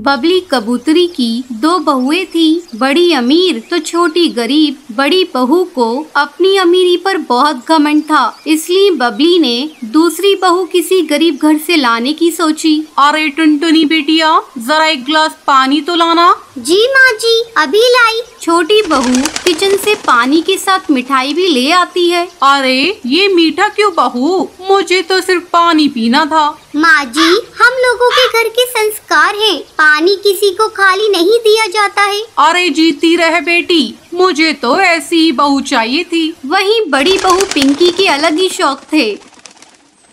बबली कबूतरी की दो बहुएं थी, बड़ी अमीर तो छोटी गरीब। बड़ी बहू को अपनी अमीरी पर बहुत घमंड था, इसलिए बबली ने दूसरी बहू किसी गरीब घर से लाने की सोची। अरे टुनटुनी बेटिया, जरा एक गिलास पानी तो लाना। जी माँ जी, अभी लाई। छोटी बहू किचन से पानी के साथ मिठाई भी ले आती है। अरे ये मीठा क्यों बहू, मुझे तो सिर्फ पानी पीना था। माँ जी, हम लोगों के घर के संस्कार हैं, पानी किसी को खाली नहीं दिया जाता है। अरे जीती रहे बेटी, मुझे तो ऐसी ही बहू चाहिए थी। वहीं बड़ी बहू पिंकी के अलग ही शौक थे।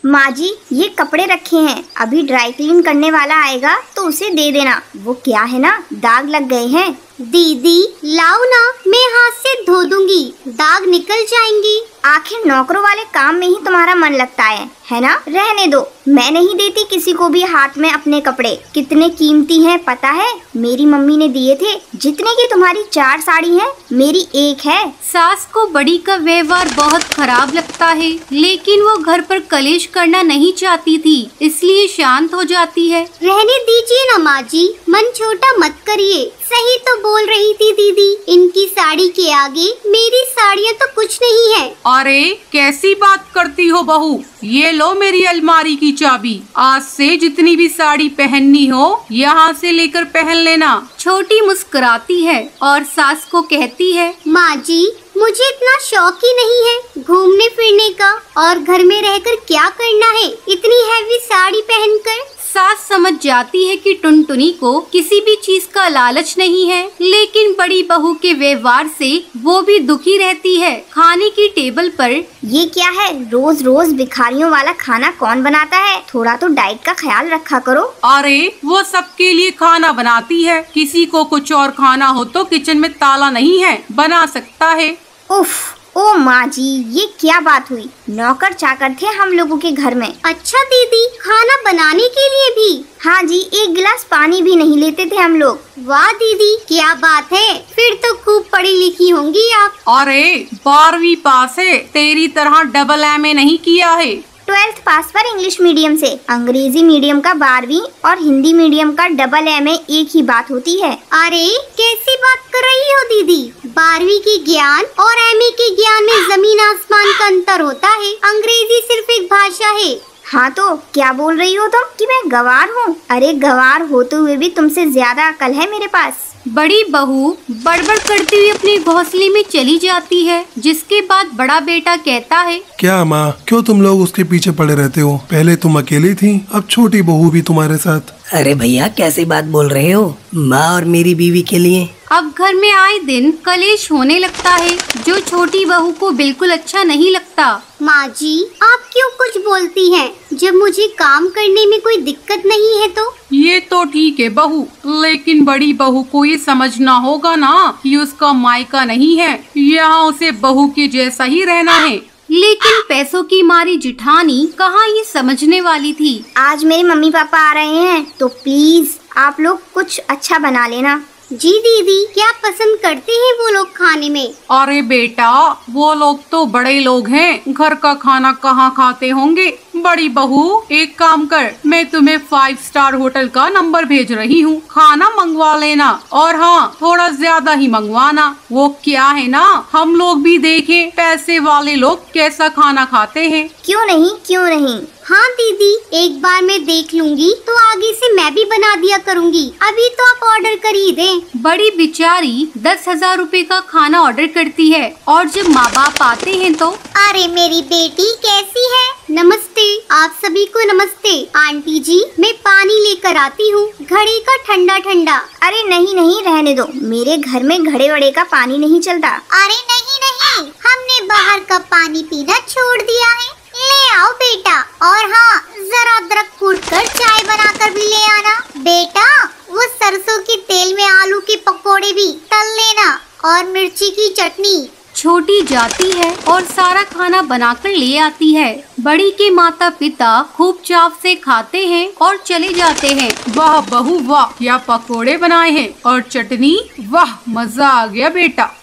माँ जी, ये कपड़े रखे हैं, अभी ड्राई क्लीन करने वाला आएगा तो उसे दे देना। वो क्या है ना, दाग लग गए हैं। दीदी लाओ ना, मैं हाथ से धो दूंगी, दाग निकल जाएंगी। आखिर नौकरों वाले काम में ही तुम्हारा मन लगता है ना? रहने दो, मैं नहीं देती किसी को भी हाथ में अपने कपड़े। कितने कीमती हैं पता है? मेरी मम्मी ने दिए थे। जितने की तुम्हारी 4 साड़ी हैं, मेरी 1 है। सास को बड़ी का व्यवहार बहुत खराब लगता है, लेकिन वो घर पर कलेश करना नहीं चाहती थी, इसलिए शांत हो जाती है। रहने दीजिए ना माँ जी, मन छोटा मत करिए। सही तो बोल रही थी दीदी, इनकी साड़ी के आगे मेरी साड़ियाँ तो कुछ नहीं है। अरे कैसी बात करती हो बहू, ये लो मेरी अलमारी की चाबी। आज से जितनी भी साड़ी पहननी हो यहाँ से लेकर पहन लेना। छोटी मुस्कुराती है और सास को कहती है, माँ जी मुझे इतना शौक ही नहीं है घूमने फिरने का, और घर में रहकर क्या करना है इतनी हैवी साड़ी पहनकर। सास समझ जाती है कि टुनटुनी को किसी भी चीज का लालच नहीं है, लेकिन बड़ी बहू के व्यवहार से वो भी दुखी रहती है। खाने की टेबल पर ये क्या है? रोज रोज भिखारियों वाला खाना कौन बनाता है? थोड़ा तो डाइट का ख्याल रखा करो। अरे वो सबके लिए खाना बनाती है, किसी को कुछ और खाना हो तो किचन में ताला नहीं है, बना सकता है। उफ, ओ माँ जी, ये क्या बात हुई? नौकर चाकर थे हम लोगों के घर में। अच्छा दीदी, खाना बनाने के लिए भी? हाँ जी, 1 गिलास पानी भी नहीं लेते थे हम लोग। वाह दीदी, क्या बात है, फिर तो खूब पढ़ी लिखी होंगी आप। अरे 12वीं पास है, तेरी तरह डबल MA नहीं किया है। 12th पास पर इंग्लिश मीडियम से। अंग्रेजी मीडियम का 12वीं और हिंदी मीडियम का डबल MA एक ही बात होती है। अरे कैसी बात कर रही हो दीदी? 12वीं की ज्ञान और MA के ज्ञान में जमीन आसमान का अंतर होता है। अंग्रेजी सिर्फ एक भाषा है। हाँ तो क्या बोल रही हो तुम कि मैं गंवार हूँ? अरे गंवार होते हुए भी तुमसे ज्यादा अकल है मेरे पास। बड़ी बहू बड़बड़ करती हुई अपने घोंसले में चली जाती है, जिसके बाद बड़ा बेटा कहता है, क्या माँ, क्यों तुम लोग उसके पीछे पड़े रहते हो? पहले तुम अकेली थी, अब छोटी बहू भी तुम्हारे साथ। अरे भैया कैसी बात बोल रहे हो? माँ और मेरी बीवी के लिए। अब घर में आए दिन कलेश होने लगता है, जो छोटी बहू को बिल्कुल अच्छा नहीं लगता। माँ जी, आप क्यों कुछ बोलती हैं? जब मुझे काम करने में कोई दिक्कत नहीं है तो। ये तो ठीक है बहू, लेकिन बड़ी बहू को ये समझना होगा ना कि उसका मायका नहीं है, यहाँ उसे बहू के जैसा ही रहना है। लेकिन पैसों की मारी जिठानी कहाँ ये समझने वाली थी। आज मेरे मम्मी पापा आ रहे हैं तो प्लीज आप लोग कुछ अच्छा बना लेना। जी दीदी, क्या पसंद करते हैं वो लोग खाने में? अरे बेटा, वो लोग तो बड़े लोग हैं, घर का खाना कहाँ खाते होंगे। बड़ी बहू एक काम कर, मैं तुम्हें 5 स्टार होटल का नंबर भेज रही हूँ, खाना मंगवा लेना, और हाँ थोड़ा ज्यादा ही मंगवाना। वो क्या है ना, हम लोग भी देखें पैसे वाले लोग कैसा खाना खाते हैं। क्यों नहीं, क्यों नहीं। हाँ दीदी, एक बार मैं देख लूंगी तो आगे से मैं भी बना दिया करूँगी। अभी तो आप ऑर्डर कर ही दें। बड़ी बेचारी 10,000 रुपए का खाना ऑर्डर करती है, और जब माँ बाप आते हैं तो अरे मेरी बेटी कैसी है? नमस्ते, आप सभी को नमस्ते। आंटी जी, मैं पानी लेकर आती हूँ, घड़े का ठंडा ठंडा। अरे नहीं नहीं, रहने दो, मेरे घर में घड़े वड़े का पानी नहीं चलता। अरे नहीं नहीं, हमने बाहर का पानी पीना छोड़ दिया है। ले आओ बेटा, और हाँ जरा अदरक कूट कर चाय बनाकर भी ले आना। बेटा वो सरसों के तेल में आलू के पकोड़े भी तल लेना, और मिर्ची की चटनी। छोटी जाती है और सारा खाना बनाकर ले आती है। बड़ी के माता पिता खूब चाव से खाते हैं और चले जाते हैं। वाह बहू वाह, क्या पकोड़े बनाए हैं, और चटनी, वाह मजा आ गया बेटा।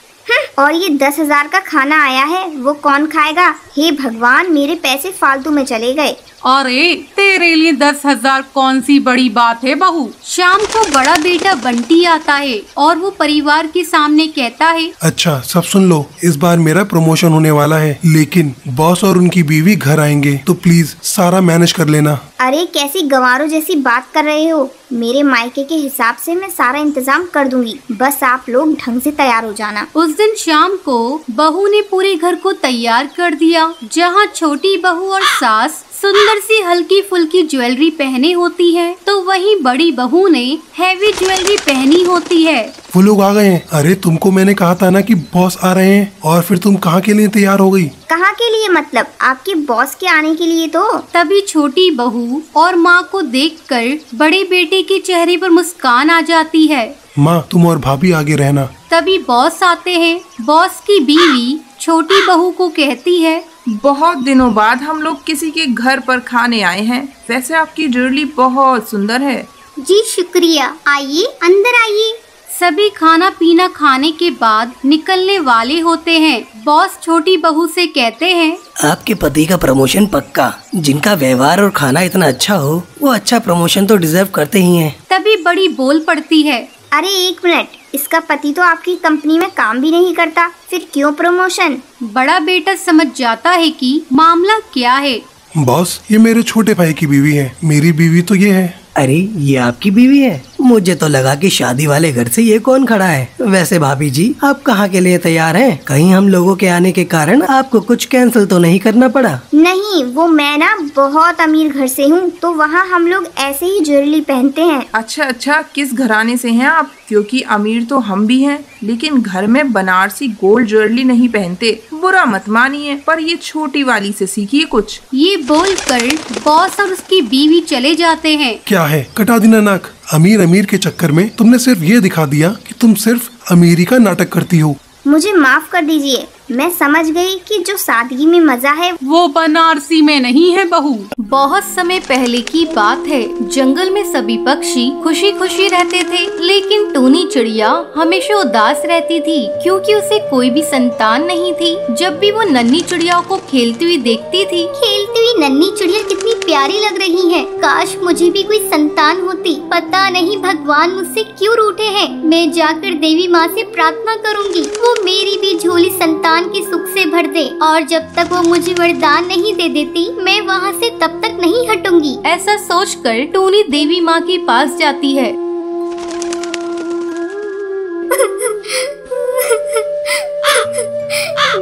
और ये 10,000 का खाना आया है, वो कौन खाएगा? हे भगवान, मेरे पैसे फालतू में चले गए। अरे तेरे लिए 10,000 कौन सी बड़ी बात है बहू। शाम को बड़ा बेटा बंटी आता है और वो परिवार के सामने कहता है, अच्छा सब सुन लो, इस बार मेरा प्रमोशन होने वाला है, लेकिन बॉस और उनकी बीवी घर आएंगे तो प्लीज सारा मैनेज कर लेना। अरे कैसी गंवारों जैसी बात कर रहे हो। मेरे मायके के हिसाब से मैं सारा इंतजाम कर दूंगी, बस आप लोग ढंग से तैयार हो जाना। उस दिन शाम को बहू ने पूरे घर को तैयार कर दिया। जहाँ छोटी बहू और सास सुंदर सी हल्की फुल्की ज्वेलरी पहने होती है, तो वहीं बड़ी बहू ने हैवी ज्वेलरी पहनी होती है। वो लोग आ गए हैं। अरे तुमको मैंने कहा था ना कि बॉस आ रहे हैं, और फिर तुम कहाँ के लिए तैयार हो गई? कहाँ के लिए मतलब? आपके बॉस के आने के लिए तो। तभी छोटी बहू और माँ को देखकर बड़े बेटे के चेहरे पर मुस्कान आ जाती है। माँ तुम और भाभी आगे रहना। तभी बॉस आते हैं। बॉस की बीवी छोटी बहू को कहती है, बहुत दिनों बाद हम लोग किसी के घर पर खाने आए हैं। वैसे आपकी ज्वेलरी बहुत सुंदर है। जी शुक्रिया, आइए अंदर आइए। सभी खाना पीना खाने के बाद निकलने वाले होते हैं। बॉस छोटी बहू से कहते हैं, आपके पति का प्रमोशन पक्का। जिनका व्यवहार और खाना इतना अच्छा हो वो अच्छा प्रमोशन तो डिजर्व करते ही हैं। तभी बड़ी बोल पड़ती है, अरे एक मिनट, इसका पति तो आपकी कंपनी में काम भी नहीं करता, फिर क्यों प्रमोशन? बड़ा बेटा समझ जाता है कि मामला क्या है। बॉस ये मेरे छोटे भाई की बीवी है, मेरी बीवी तो ये है। अरे ये आपकी बीवी है? मुझे तो लगा कि शादी वाले घर से ये कौन खड़ा है। वैसे भाभी जी आप कहाँ के लिए तैयार हैं? कहीं हम लोगों के आने के कारण आपको कुछ कैंसिल तो नहीं करना पड़ा? नहीं, वो मैं ना बहुत अमीर घर से हूँ, तो वहाँ हम लोग ऐसे ही ज्वेलरी पहनते हैं। अच्छा, किस घराने से हैं आप? क्योंकि अमीर तो हम भी हैं, लेकिन घर में बनारसी गोल्ड ज्वेलरी नहीं पहनते। बुरा मत मानिए, पर ये छोटी वाली से सीखिए कुछ। ये बोलकर बॉस और उसकी बीवी चले जाते हैं। क्या है, कटा देना नाक। अमीर के चक्कर में तुमने सिर्फ ये दिखा दिया कि तुम सिर्फ अमीरी का नाटक करती हो। मुझे माफ कर दीजिए, मैं समझ गई कि जो सादगी में मजा है वो बनारसी में नहीं है बहू। बहुत समय पहले की बात है। जंगल में सभी पक्षी खुशी खुशी रहते थे, लेकिन टूनी चिड़िया हमेशा उदास रहती थी क्योंकि उसे कोई भी संतान नहीं थी। जब भी वो नन्ही चिड़िया को खेलती हुई देखती थी, खेलती हुई नन्ही चिड़िया कितनी प्यारी लग रही है। काश मुझे भी कोई संतान होती। पता नहीं भगवान मुझसे क्यों रूठे हैं। मैं जाकर देवी माँ से प्रार्थना करूँगी, वो मेरी भी झोली संतान की सुख से भर दे, और जब तक वो मुझे वरदान नहीं दे देती मैं वहाँ से तब तक नहीं हटूंगी। ऐसा सोचकर टूनी देवी माँ के पास जाती है।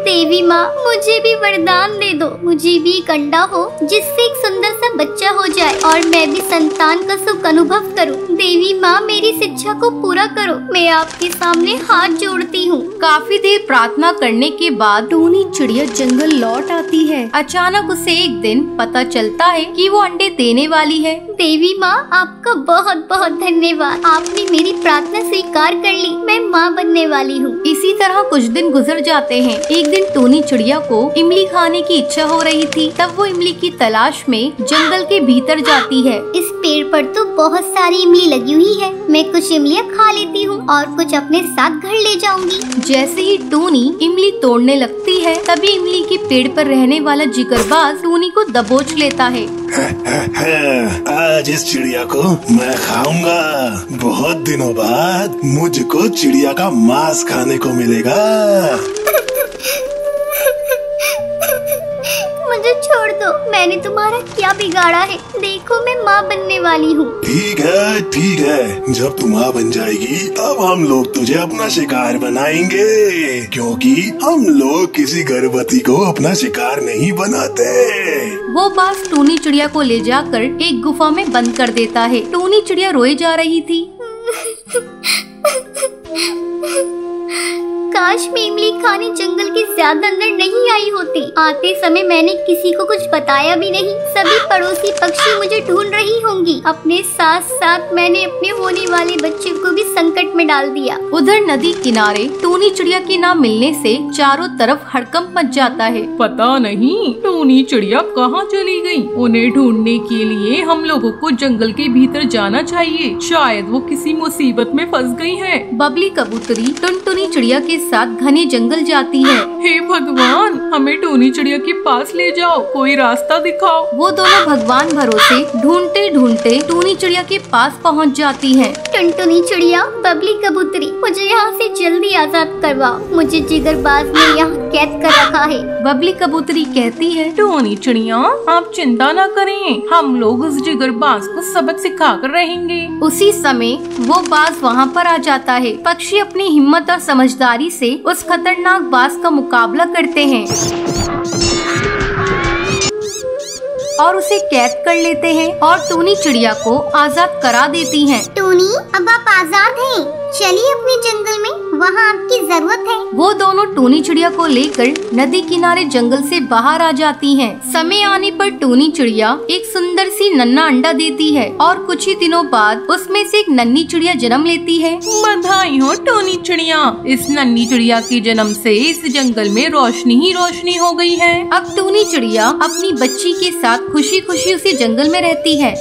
देवी माँ मुझे भी वरदान दे दो, मुझे भी एक अंडा हो जिससे एक सुंदर सा बच्चा हो जाए और मैं भी संतान का सुख अनुभव करूं। देवी माँ मेरी शिक्षा को पूरा करो, मैं आपके सामने हाथ जोड़ती हूँ। काफी देर प्रार्थना करने के बाद टूनी चिड़िया जंगल लौट आती है। अचानक उसे एक दिन पता चलता है कि वो अंडे देने वाली है। देवी माँ आपका बहुत बहुत धन्यवाद, आपने मेरी प्रार्थना स्वीकार कर ली, मैं माँ बनने वाली हूँ। इसी तरह कुछ दिन गुजर जाते हैं। एक दिन टूनी चिड़िया को इमली खाने की इच्छा हो रही थी। तब वो इमली की तलाश में जंगल के भीतर जाती है। इस पेड़ पर तो बहुत सारी इमली लगी हुई है, मैं कुछ इमलियाँ खा लेती हूँ और कुछ अपने साथ घर ले जाऊंगी। जैसे ही टूनी इमली तोड़ने लगती है, तभी इमली के पेड़ पर रहने वाला जिगरबाज टूनी को दबोच लेता है। आज इस चिड़िया को मैं खाऊंगा। बहुत दिनों बाद मुझको चिड़िया का मांस खाने को मिलेगा। मुझे छोड़ दो, मैंने तुम्हारा क्या बिगाड़ा है? देखो मैं माँ बनने वाली हूँ। ठीक है, जब तू माँ बन जाएगी तब हम लोग तुझे अपना शिकार बनाएंगे, क्योंकि हम लोग किसी गर्भवती को अपना शिकार नहीं बनाते। वो बाज टूनी चिड़िया को ले जाकर एक गुफा में बंद कर देता है। टूनी चिड़िया रोए जा रही थी। काश मैं इमली खाने जंगल के ज्यादा अंदर नहीं आई होती। आते समय मैंने किसी को कुछ बताया भी नहीं। सभी पड़ोसी पक्षी मुझे ढूंढ रही होंगी। अपने साथ साथ मैंने अपने होने वाले बच्चे को भी संकट में डाल दिया। उधर नदी किनारे टूनी चिड़िया के ना मिलने से चारों तरफ हड़कंप मच जाता है। पता नहीं टूनी चिड़िया कहाँ चली गई। उन्हें ढूंढने के लिए हम लोगों को जंगल के भीतर जाना चाहिए। शायद वो किसी मुसीबत में फंस गई है। बबली कबूतरी टुनटुनी चिड़िया के साथ घने जंगल जाती है। हे भगवान, हमें टूनी चिड़िया के पास ले जाओ, कोई रास्ता दिखाओ। वो दोनों भगवान भरोसे ढूंढते ढूंढते टूनी चिड़िया के पास पहुंच जाती हैं। टुनटुनी चिड़िया, बबली कबूतरी, मुझे यहाँ से जल्दी आजाद करवाओ। मुझे जिगरबाज ने यहाँ कैद कर रखा है। बबली कबूतरी कहती है, टूनी चिड़िया, आप चिंता न करें, हम लोग उस जिगरबाज को सबक सिखा कर रहेंगे। उसी समय वो बाज वहाँ पर आ जाता है। पक्षी अपनी हिम्मत और समझदारी से उस खतरनाक बाज का मुकाबला करते हैं और उसे कैद कर लेते हैं और टूनी चिड़िया को आजाद करा देती हैं। टूनी, अब आप आजाद हैं। चलिए अपने जंगल में, वहाँ आपकी जरूरत है। वो दोनों टूनी चिड़िया को लेकर नदी किनारे जंगल से बाहर आ जाती हैं। समय आने पर टूनी चिड़िया एक सुंदर सी नन्हा अंडा देती है और कुछ ही दिनों बाद उसमें से एक नन्ही चिड़िया जन्म लेती है। बधाई हो टूनी चिड़िया, इस नन्ही चिड़िया के जन्म से इस जंगल में रोशनी ही रोशनी हो गई है। अब टूनी चिड़िया अपनी बच्ची के साथ खुशी खुशी उसी जंगल में रहती है।